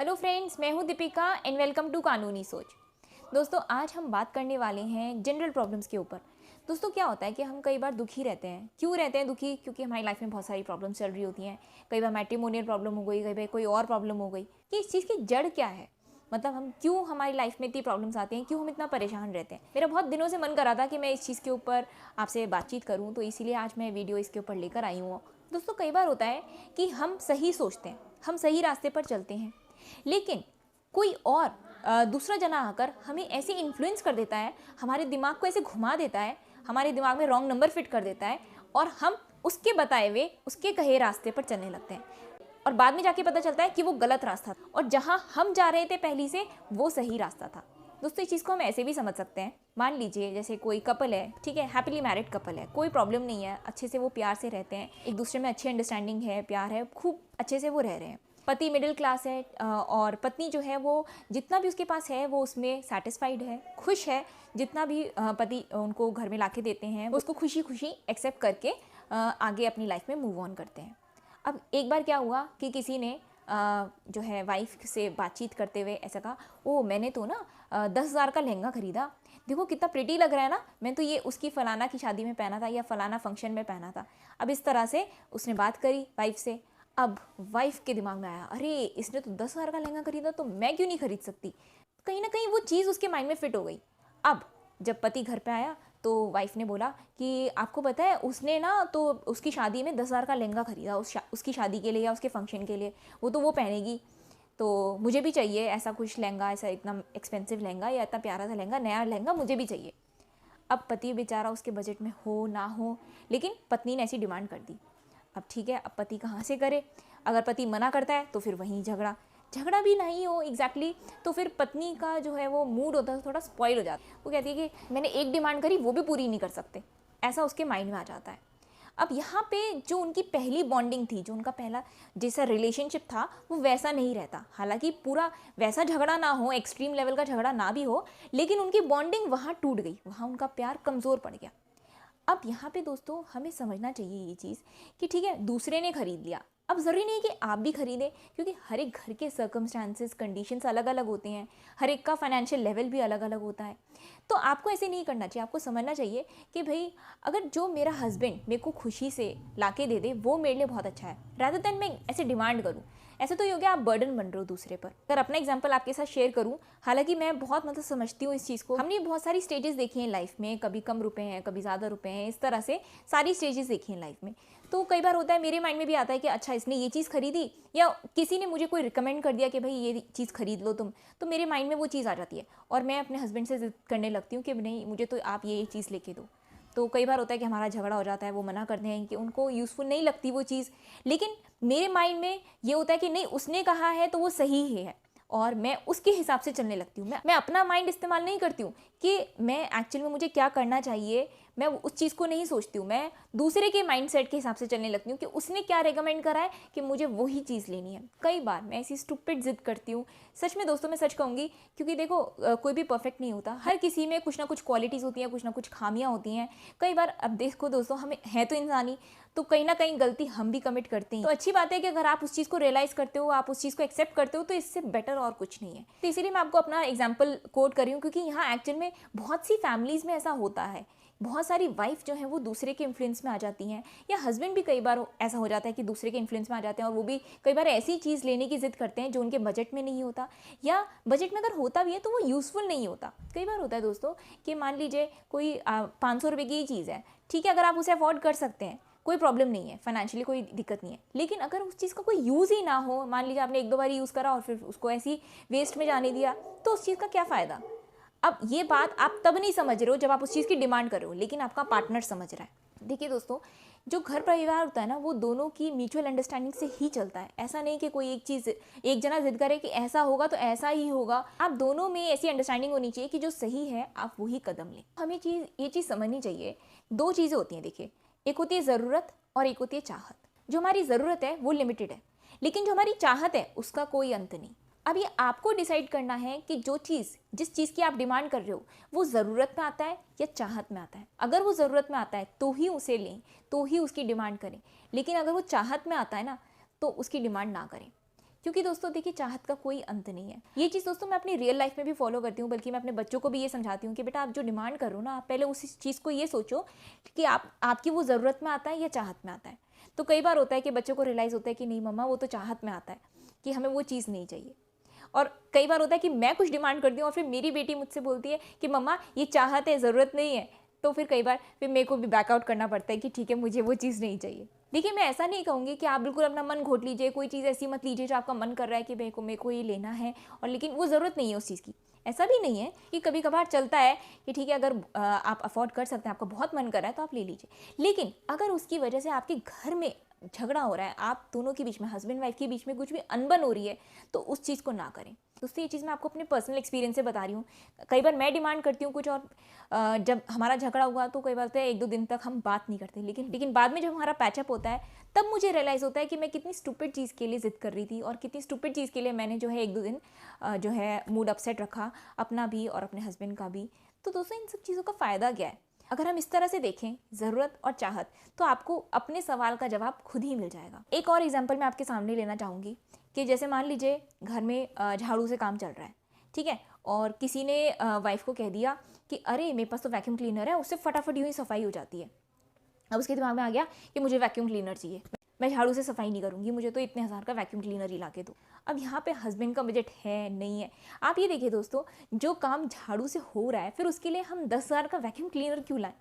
Hello friends, मैं हूं Deepika and welcome to कानूनी सोच। दोस्तों, आज हम बात करने वाले हैं जनरल प्रॉब्लम्स के ऊपर। दोस्तों, क्या होता है कि हम कई बार दुखी रहते हैं। क्यों रहते हैं दुखी? क्योंकि हमारी लाइफ में बहुत सारी प्रॉब्लम्स चल रही होती हैं। कई बार मैट्रिमोनियल प्रॉब्लम हो गई, कई बार कोई और प्रॉब्लम हो गई। कि इस चीज़ की जड़ क्या है, मतलब हम क्यों, हमारी लाइफ में इतनी प्रॉब्लम्स आती हैं, क्यों हम इतना परेशान रहते हैं। मेरा बहुत दिनों से मन कर रहा था कि मैं इस चीज़ के ऊपर आपसे बातचीत करूँ, तो इसीलिए आज मैं वीडियो इसके ऊपर लेकर आई हूँ। दोस्तों, कई बार होता है कि हम सही सोचते हैं, हम सही रास्ते पर चलते हैं, लेकिन कोई और दूसरा जना आकर हमें ऐसे इन्फ्लुएंस कर देता है, हमारे दिमाग को ऐसे घुमा देता है, हमारे दिमाग में रॉन्ग नंबर फिट कर देता है और हम उसके बताए हुए, उसके कहे रास्ते पर चलने लगते हैं। और बाद में जाके पता चलता है कि वो गलत रास्ता था और जहां हम जा रहे थे पहले से, वो सही रास्ता था। दोस्तों, इस चीज़ को हम ऐसे भी समझ सकते हैं। मान लीजिए जैसे कोई कपल है, ठीक है, हैप्पीली मैरिड कपल है, कोई प्रॉब्लम नहीं है, अच्छे से वो प्यार से रहते हैं, एक दूसरे में अच्छी अंडरस्टैंडिंग है, प्यार है, खूब अच्छे से वो रह रहे हैं। पति मिडिल क्लास है और पत्नी जो है वो जितना भी उसके पास है वो उसमें सेटिस्फाइड है, खुश है। जितना भी पति उनको घर में लाके देते हैं वो उसको खुशी खुशी एक्सेप्ट करके आगे अपनी लाइफ में मूव ऑन करते हैं। अब एक बार क्या हुआ कि किसी ने जो है वाइफ से बातचीत करते हुए ऐसा कहा, ओ मैंने तो ना 10,000 का लहंगा खरीदा, देखो कितना प्रिटी लग रहा है ना, मैं तो ये उसकी फ़लाना की शादी में पहना था या फ़लाना फंक्शन में पहना था। अब इस तरह से उसने बात करी वाइफ से। अब वाइफ के दिमाग में आया, अरे इसने तो 10,000 का लहंगा खरीदा, तो मैं क्यों नहीं खरीद सकती। कहीं ना कहीं वो चीज़ उसके माइंड में फिट हो गई। अब जब पति घर पे आया तो वाइफ ने बोला कि आपको पता है उसने ना तो उसकी शादी में 10,000 का लहंगा खरीदा, उसकी शादी के लिए या उसके फंक्शन के लिए, वो तो वो पहनेगी, तो मुझे भी चाहिए ऐसा कुछ लहंगा, ऐसा इतना एक्सपेंसिव लहंगा या इतना प्यारा सा लहंगा, नया लहंगा मुझे भी चाहिए। अब पति बेचारा उसके बजट में हो ना हो, लेकिन पत्नी ने ऐसी डिमांड कर दी। अब ठीक है, अब पति कहाँ से करे। अगर पति मना करता है तो फिर वहीं झगड़ा, झगड़ा भी नहीं हो एग्जैक्टली तो फिर पत्नी का जो है वो मूड होता है थोड़ा स्पॉइल हो जाता है। वो कहती है कि मैंने एक डिमांड करी वो भी पूरी नहीं कर सकते, ऐसा उसके माइंड में आ जाता है। अब यहाँ पे जो उनकी पहली बॉन्डिंग थी, जो उनका पहला जैसा रिलेशनशिप था, वो वैसा नहीं रहता। हालांकि पूरा वैसा झगड़ा ना हो, एक्सट्रीम लेवल का झगड़ा ना भी हो, लेकिन उनकी बॉन्डिंग वहाँ टूट गई, वहाँ उनका प्यार कमज़ोर पड़ गया। अब यहाँ पे दोस्तों हमें समझना चाहिए ये चीज़ कि ठीक है, दूसरे ने खरीद लिया, अब ज़रूरी नहीं कि आप भी खरीदें, क्योंकि हर एक घर के सर्कमस्टांसेस, कंडीशंस अलग अलग होते हैं, हर एक का फाइनेंशियल लेवल भी अलग अलग होता है। तो आपको ऐसे नहीं करना चाहिए, आपको समझना चाहिए कि भाई अगर जो मेरा हस्बैंड मेरे को खुशी से लाके दे दे वो मेरे लिए बहुत अच्छा है, रादर देन मैं ऐसे डिमांड करूँ। ऐसे तो ये हो गया आप बर्डन बन रहे हो दूसरे पर। अगर अपना एग्जांपल आपके साथ शेयर करूं, हालांकि मैं बहुत मतलब समझती हूँ इस चीज़ को, हमने बहुत सारी स्टेजेस देखी हैं लाइफ में, कभी कम रुपए हैं, कभी ज़्यादा रुपए हैं, इस तरह से सारी स्टेजेस देखी हैं लाइफ में। तो कई बार होता है मेरे माइंड में भी आता है कि अच्छा इसने ये चीज़ खरीदी, या किसी ने मुझे कोई रिकमेंड कर दिया कि भाई ये चीज़ खरीद लो तुम, तो मेरे माइंड में वो चीज़ आ जाती है और मैं अपने हस्बैंड से जिद करने लगती हूँ कि नहीं मुझे तो आप ये चीज़ लेके दो। तो कई बार होता है कि हमारा झगड़ा हो जाता है, वो मना करते हैं कि उनको यूज़फुल नहीं लगती वो चीज़, लेकिन मेरे माइंड में ये होता है कि नहीं उसने कहा है तो वो सही है और मैं उसके हिसाब से चलने लगती हूँ। मैं अपना माइंड इस्तेमाल नहीं करती हूँ कि मैं एक्चुअल में मुझे क्या करना चाहिए, मैं उस चीज़ को नहीं सोचती हूँ, मैं दूसरे के माइंडसेट के हिसाब से चलने लगती हूँ कि उसने क्या रेकमेंड करा है कि मुझे वही चीज़ लेनी है। कई बार मैं ऐसी स्टूपिड जिद करती हूँ, सच में दोस्तों मैं सच कहूँगी, क्योंकि देखो कोई भी परफेक्ट नहीं होता, हर किसी में कुछ ना कुछ क्वालिटीज़ होती हैं, कुछ ना कुछ खामियाँ होती हैं। कई बार अब देखो दोस्तों, हमें है तो इंसानी, तो कहीं ना कहीं गलती हम भी कमिट करते हैं। तो अच्छी बात है कि अगर आप उस चीज़ को रियलाइज़ करते हो, आप उस चीज़ को एक्सेप्ट करते हो, तो इससे बेटर और कुछ नहीं है। तो इसीलिए मैं आपको अपना एग्जाम्पल कोट कर रही हूँ, क्योंकि यहाँ एक्चुअल में बहुत सी फैमिलीज़ में ऐसा होता है। बहुत सारी वाइफ जो है वो दूसरे के इन्फ्लुएंस में आ जाती हैं, या हस्बैंड भी कई बार ऐसा हो जाता है कि दूसरे के इन्फ्लुएंस में आ जाते हैं और वो भी कई बार ऐसी चीज़ लेने की जिद करते हैं जो उनके बजट में नहीं होता, या बजट में अगर होता भी है तो वो यूज़फुल नहीं होता। कई बार होता है दोस्तों कि मान लीजिए कोई 500 रुपये की चीज़ है, ठीक है, अगर आप उसे अफोर्ड कर सकते हैं, कोई प्रॉब्लम नहीं है, फाइनेंशियली कोई दिक्कत नहीं है, लेकिन अगर उस चीज़ का कोई यूज़ ही ना हो, मान लीजिए आपने एक दो बार यूज़ करा और फिर उसको ऐसी वेस्ट में जाने दिया, तो उस चीज़ का क्या फ़ायदा। अब ये बात आप तब नहीं समझ रहे हो जब आप उस चीज़ की डिमांड कर रहे हो, लेकिन आपका पार्टनर समझ रहा है। देखिए दोस्तों, जो घर परिवार होता है ना, वो दोनों की म्यूचुअल अंडरस्टैंडिंग से ही चलता है। ऐसा नहीं कि कोई एक चीज़, एक जना जिद करे कि ऐसा होगा तो ऐसा ही होगा। आप दोनों में ऐसी अंडरस्टैंडिंग होनी चाहिए कि जो सही है आप वही कदम लें। हमें ये चीज़ समझनी चाहिए, दो चीज़ें होती हैं। देखिए, एक होती है ज़रूरत और एक होती है चाहत। जो हमारी ज़रूरत है वो लिमिटेड है, लेकिन जो हमारी चाहत है उसका कोई अंत नहीं। अब ये आपको डिसाइड करना है कि जो चीज़, जिस चीज़ की आप डिमांड कर रहे हो, वो ज़रूरत में आता है या चाहत में आता है। अगर वो ज़रूरत में आता है तो ही उसे लें, तो ही उसकी डिमांड करें, लेकिन अगर वो चाहत में आता है ना, तो उसकी डिमांड ना करें। क्योंकि दोस्तों देखिए चाहत का कोई अंत नहीं है। ये चीज़ दोस्तों मैं अपनी रियल लाइफ में भी फॉलो करती हूँ, बल्कि मैं अपने बच्चों को भी ये समझाती हूँ कि बेटा आप जो डिमांड करो ना, आप पहले उस चीज़ को ये सोचो कि आपकी वो ज़रूरत में आता है या चाहत में आता है। तो कई बार होता है कि बच्चों को रियलाइज़ होता है कि नहीं मम्मा वो तो चाहत में आता है, कि हमें वो चीज़ नहीं चाहिए। और कई बार होता है कि मैं कुछ डिमांड करती हूँ और फिर मेरी बेटी मुझसे बोलती है कि मम्मा ये चाहत है, ज़रूरत नहीं है। तो फिर कई बार फिर मेरे को भी बैकआउट करना पड़ता है कि ठीक है मुझे वो चीज़ नहीं चाहिए। देखिए मैं ऐसा नहीं कहूँगी कि आप बिल्कुल अपना मन घोट लीजिए, कोई चीज़ ऐसी मत लीजिए जो आपका मन कर रहा है कि मेरे को ये लेना है और लेकिन वो ज़रूरत नहीं है उस चीज़ की। ऐसा भी नहीं है कि कभी कभार चलता है कि ठीक है अगर आप अफोर्ड कर सकते हैं, आपका बहुत मन कर रहा है तो आप ले लीजिए। लेकिन अगर उसकी वजह से आपके घर में झगड़ा हो रहा है, आप दोनों के बीच में, हस्बैंड वाइफ के बीच में कुछ भी अनबन हो रही है, तो उस चीज़ को ना करें। दोस्तों ये चीज़ मैं आपको अपने पर्सनल एक्सपीरियंस से बता रही हूँ। कई बार मैं डिमांड करती हूँ कुछ और जब हमारा झगड़ा हुआ तो कई बार होता है 1-2 दिन तक हम बात नहीं करते, लेकिन बाद में जब हमारा पैचअप होता है तब मुझे रियलाइज़ होता है कि मैं कितनी स्टूपिड चीज़ के लिए ज़िद कर रही थी और कितनी स्टूपिड चीज़ के लिए मैंने जो है 1-2 दिन जो है मूड अपसेट रखा, अपना भी और अपने हस्बैंड का भी। तो दोस्तों इन सब चीज़ों का फ़ायदा क्या है? अगर हम इस तरह से देखें ज़रूरत और चाहत, तो आपको अपने सवाल का जवाब खुद ही मिल जाएगा। एक और एग्जांपल मैं आपके सामने लेना चाहूँगी कि जैसे मान लीजिए घर में झाड़ू से काम चल रहा है, ठीक है? और किसी ने वाइफ को कह दिया कि अरे मेरे पास तो वैक्यूम क्लीनर है, उससे फटाफट यूँ ही सफाई हो जाती है। अब उसके दिमाग में आ गया कि मुझे वैक्यूम क्लीनर चाहिए, मैं झाड़ू से सफाई नहीं करूँगी, मुझे तो इतने हज़ार का वैक्यूम क्लीनर ही ला के दो। अब यहाँ पे हस्बैंड का बजट है नहीं है। आप ये देखिए दोस्तों, जो काम झाड़ू से हो रहा है फिर उसके लिए हम 10,000 का वैक्यूम क्लीनर क्यों लाएं?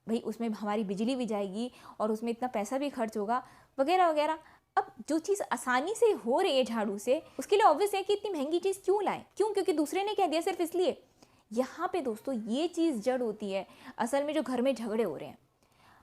भाई उसमें हमारी बिजली भी जाएगी और उसमें इतना पैसा भी खर्च होगा वगैरह वगैरह। अब जो चीज़ आसानी से हो रही है झाड़ू से, उसके लिए ऑब्वियस है कि इतनी महंगी चीज़ क्यों लाएं? क्यों? क्योंकि दूसरे ने कह दिया सिर्फ इसलिए। यहाँ पे दोस्तों ये चीज़ जड़ होती है असल में जो घर में झगड़े हो रहे हैं।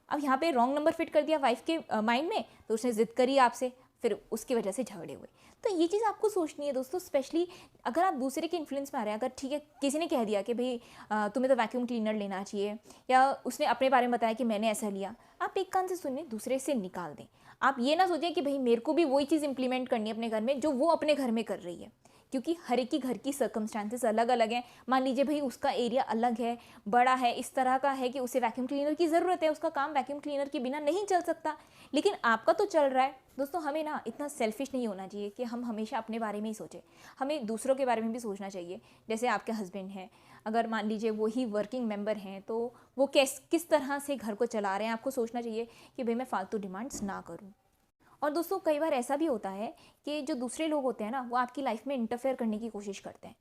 अब यहाँ पे रॉन्ग नंबर फिट कर दिया वाइफ के माइंड में, तो उसने ज़िद करी आपसे, फिर उसकी वजह से झगड़े हुए। तो ये चीज़ आपको सोचनी है दोस्तों, स्पेशली अगर आप दूसरे के इन्फ्लुएंस में आ रहे हैं। अगर ठीक है किसी ने कह दिया कि भाई तुम्हें तो वैक्यूम क्लीनर लेना चाहिए, या उसने अपने बारे में बताया कि मैंने ऐसा लिया, आप एक कान से सुने दूसरे से निकाल दें। आप ये ना सोचें कि भाई मेरे को भी वही चीज़ इंप्लीमेंट करनी है अपने घर में जो वो अपने घर में कर रही है, क्योंकि हर एक की घर की सर्कमस्टांसेस अलग अलग हैं। मान लीजिए भाई उसका एरिया अलग है, बड़ा है, इस तरह का है कि उसे वैक्यूम क्लीनर की ज़रूरत है, उसका काम वैक्यूम क्लीनर के बिना नहीं चल सकता, लेकिन आपका तो चल रहा है। दोस्तों हमें ना इतना सेल्फिश नहीं होना चाहिए कि हम हमेशा अपने बारे में ही सोचें, हमें दूसरों के बारे में भी सोचना चाहिए। जैसे आपके हस्बैंड हैं, अगर मान लीजिए वो ही वर्किंग मेंबर हैं, तो वो किस तरह से घर को चला रहे हैं, आपको सोचना चाहिए कि भाई मैं फालतू डिमांड्स ना करूँ। और दोस्तों कई बार ऐसा भी होता है कि जो दूसरे लोग होते हैं ना, वो आपकी लाइफ में इंटरफेयर करने की कोशिश करते हैं।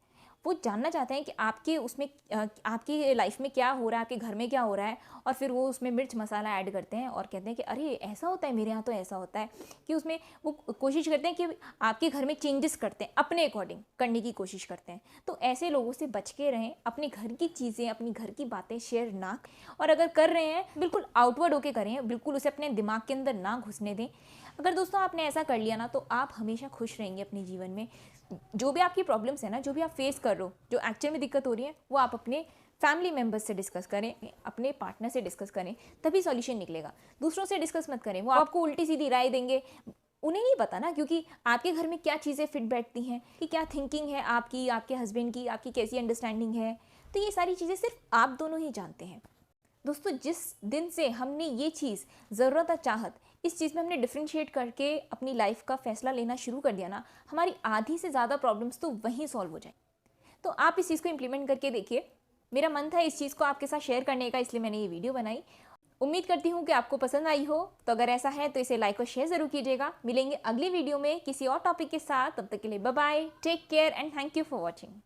वो जानना चाहते हैं कि आपके उसमें आपकी लाइफ में क्या हो रहा है, आपके घर में क्या हो रहा है, और फिर वो उसमें मिर्च मसाला ऐड करते हैं और कहते हैं कि अरे ऐसा होता है, मेरे यहाँ तो ऐसा होता है। कि उसमें वो कोशिश करते हैं कि आपके घर में चेंजेस करते हैं, अपने अकॉर्डिंग करने की कोशिश करते हैं। तो ऐसे लोगों से बच के रहें, अपने घर की चीज़ें, अपनी घर की बातें शेयर ना, और अगर कर रहे हैं बिल्कुल आउटवर्ड होके करें, बिल्कुल उसे अपने दिमाग के अंदर ना घुसने दें। अगर दोस्तों आपने ऐसा कर लिया ना, तो आप हमेशा खुश रहेंगे अपने जीवन में। जो भी आपकी प्रॉब्लम्स है ना, जो भी आप फेस कर रहे हो, जो एक्चुअल में दिक्कत हो रही है, वो आप अपने फैमिली मेम्बर्स से डिस्कस करें, अपने पार्टनर से डिस्कस करें, तभी सॉल्यूशन निकलेगा। दूसरों से डिस्कस मत करें, वो आपको उल्टी सीधी राय देंगे। उन्हें नहीं पता ना, क्योंकि आपके घर में क्या चीज़ें फिट बैठती हैं, कि क्या थिंकिंग है आपकी, आपके हस्बैंड की, आपकी कैसी अंडरस्टैंडिंग है। तो ये सारी चीज़ें सिर्फ आप दोनों ही जानते हैं। दोस्तों जिस दिन से हमने ये चीज़ ज़रूरत और चाहत, इस चीज़ में हमने डिफ्रेंशिएट करके अपनी लाइफ का फैसला लेना शुरू कर दिया ना, हमारी आधी से ज़्यादा प्रॉब्लम्स तो वहीं सॉल्व हो जाए। तो आप इस चीज़ को इम्प्लीमेंट करके देखिए। मेरा मन था इस चीज़ को आपके साथ शेयर करने का, इसलिए मैंने ये वीडियो बनाई। उम्मीद करती हूँ कि आपको पसंद आई हो। तो अगर ऐसा है तो इसे लाइक और शेयर ज़रूर कीजिएगा। मिलेंगे अगली वीडियो में किसी और टॉपिक के साथ। तब तक के लिए bye bye, take care and thank you for watching.